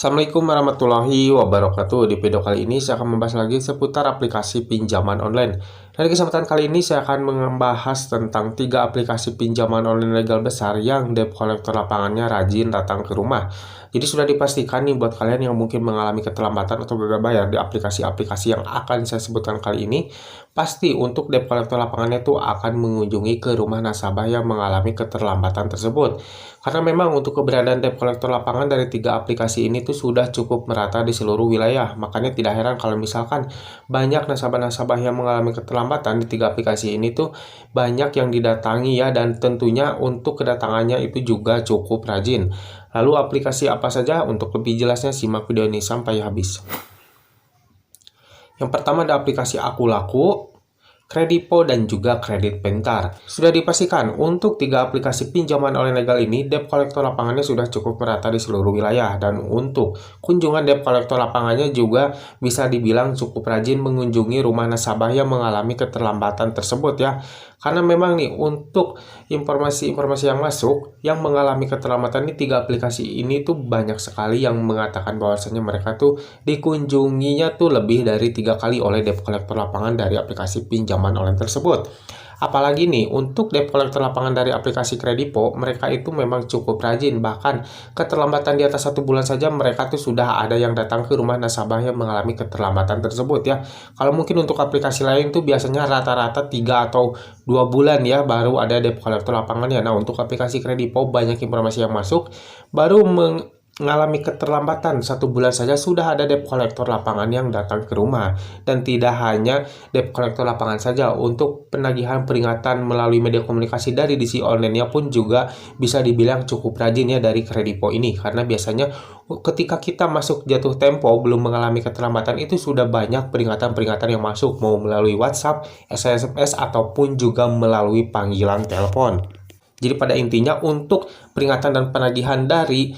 Assalamualaikum warahmatullahi wabarakatuh. Di video kali ini saya akan membahas lagi seputar aplikasi pinjaman online. Dan di kesempatan kali ini saya akan membahas tentang 3 aplikasi pinjaman online legal besar yang debt collector lapangannya rajin datang ke rumah. Jadi sudah dipastikan nih buat kalian yang mungkin mengalami keterlambatan atau gagal bayar di aplikasi-aplikasi yang akan saya sebutkan kali ini, pasti untuk debt collector lapangannya itu akan mengunjungi ke rumah nasabah yang mengalami keterlambatan tersebut. Karena memang untuk keberadaan debt collector lapangan dari 3 aplikasi ini tuh sudah cukup merata di seluruh wilayah. Makanya tidak heran kalau misalkan banyak nasabah-nasabah yang mengalami keterlambatan di 3 aplikasi ini tuh banyak yang didatangi ya, dan tentunya untuk kedatangannya itu juga cukup rajin. Lalu aplikasi apa saja? Untuk lebih jelasnya simak video ini sampai habis. Yang pertama ada aplikasi Akulaku, Kredipo, dan juga Kredit Pintar. Sudah dipastikan untuk 3 aplikasi pinjaman online legal ini, debt collector lapangannya sudah cukup merata di seluruh wilayah. Dan untuk kunjungan debt collector lapangannya juga bisa dibilang cukup rajin mengunjungi rumah nasabah yang mengalami keterlambatan tersebut ya. Karena memang nih untuk informasi-informasi yang masuk yang mengalami keterlambatan di 3 aplikasi ini tuh banyak sekali yang mengatakan bahwasanya mereka tuh dikunjunginya tuh lebih dari 3 kali oleh debt collector lapangan dari aplikasi pinjaman online tersebut. Apalagi nih untuk debt collector lapangan dari aplikasi Kredipo, mereka itu memang cukup rajin, bahkan keterlambatan di atas 1 bulan saja mereka tuh sudah ada yang datang ke rumah nasabah yang mengalami keterlambatan tersebut ya. Kalau mungkin untuk aplikasi lain tuh biasanya rata-rata 3 atau 2 bulan ya baru ada debt collector lapangannya. Nah untuk aplikasi Kredipo banyak informasi yang masuk, baru mengalami keterlambatan 1 bulan saja sudah ada debt collector lapangan yang datang ke rumah. Dan tidak hanya debt collector lapangan saja, untuk penagihan peringatan melalui media komunikasi dari DC online-nya pun juga bisa dibilang cukup rajin ya dari Kredipo ini. Karena biasanya ketika kita masuk jatuh tempo belum mengalami keterlambatan itu sudah banyak peringatan-peringatan yang masuk, mau melalui WhatsApp, SMS, ataupun juga melalui panggilan telepon. Jadi pada intinya untuk peringatan dan penagihan dari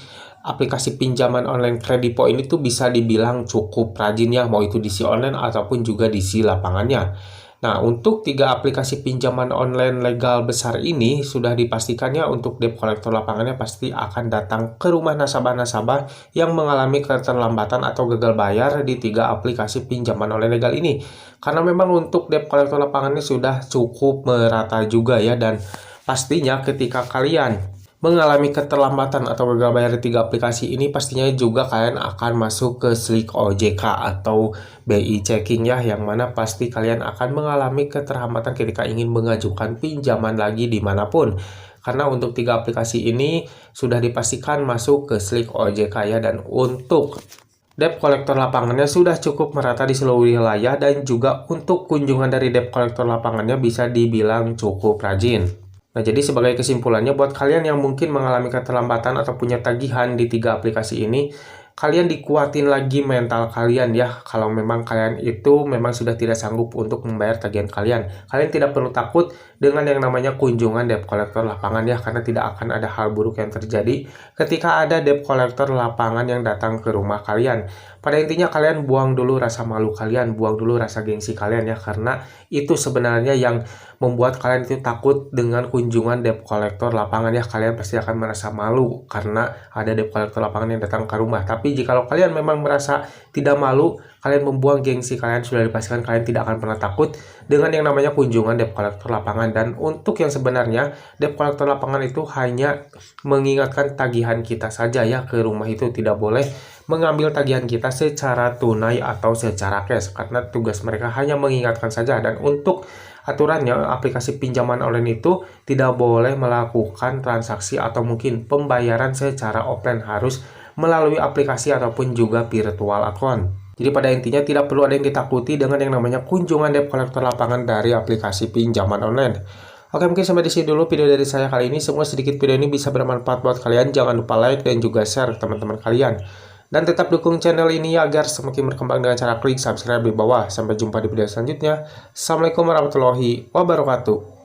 aplikasi pinjaman online Kredipo ini tuh bisa dibilang cukup rajin ya, mau itu DC online ataupun juga DC lapangannya. Nah, untuk 3 aplikasi pinjaman online legal besar ini sudah dipastikan ya untuk debt collector lapangannya pasti akan datang ke rumah nasabah-nasabah yang mengalami keterlambatan atau gagal bayar di 3 aplikasi pinjaman online legal ini. Karena memang untuk debt collector lapangannya sudah cukup merata juga ya, dan pastinya ketika kalian mengalami keterlambatan atau gagal bayar di 3 aplikasi ini, pastinya juga kalian akan masuk ke Slick OJK atau BI Checking ya, yang mana pasti kalian akan mengalami keterlambatan ketika ingin mengajukan pinjaman lagi dimanapun. Karena untuk 3 aplikasi ini sudah dipastikan masuk ke Slick OJK ya, dan untuk debt collector lapangannya sudah cukup merata di seluruh wilayah, dan juga untuk kunjungan dari debt collector lapangannya bisa dibilang cukup rajin. Nah, jadi sebagai kesimpulannya buat kalian yang mungkin mengalami keterlambatan atau punya tagihan di 3 aplikasi ini, kalian dikuatin lagi mental kalian ya. Kalau memang kalian itu memang sudah tidak sanggup untuk membayar tagihan kalian, kalian tidak perlu takut dengan yang namanya kunjungan debt collector lapangan ya, karena tidak akan ada hal buruk yang terjadi ketika ada debt collector lapangan yang datang ke rumah kalian. Pada intinya kalian buang dulu rasa malu kalian, buang dulu rasa gengsi kalian ya, karena itu sebenarnya yang membuat kalian itu takut dengan kunjungan debt collector lapangan ya. Kalian pasti akan merasa malu karena ada debt collector lapangan yang datang ke rumah. Tapi jikalau kalian memang merasa tidak malu, kalian membuang gengsi kalian, sudah dipastikan kalian tidak akan pernah takut dengan yang namanya kunjungan debt collector lapangan. Dan untuk yang sebenarnya debt collector lapangan itu hanya mengingatkan tagihan kita saja ya ke rumah, itu tidak boleh mengambil tagihan kita secara tunai atau secara cash, karena tugas mereka hanya mengingatkan saja. Dan untuk aturannya, aplikasi pinjaman online itu tidak boleh melakukan transaksi atau mungkin pembayaran secara offline, harus melalui aplikasi ataupun juga virtual account. Jadi pada intinya tidak perlu ada yang ditakuti dengan yang namanya kunjungan debt collector lapangan dari aplikasi pinjaman online. Oke, mungkin sampai di sini dulu video dari saya kali ini. Semoga sedikit video ini bisa bermanfaat buat kalian. Jangan lupa like dan juga share ke teman-teman kalian. Dan tetap dukung channel ini agar semakin berkembang dengan cara klik subscribe di bawah. Sampai jumpa di video selanjutnya. Assalamualaikum warahmatullahi wabarakatuh.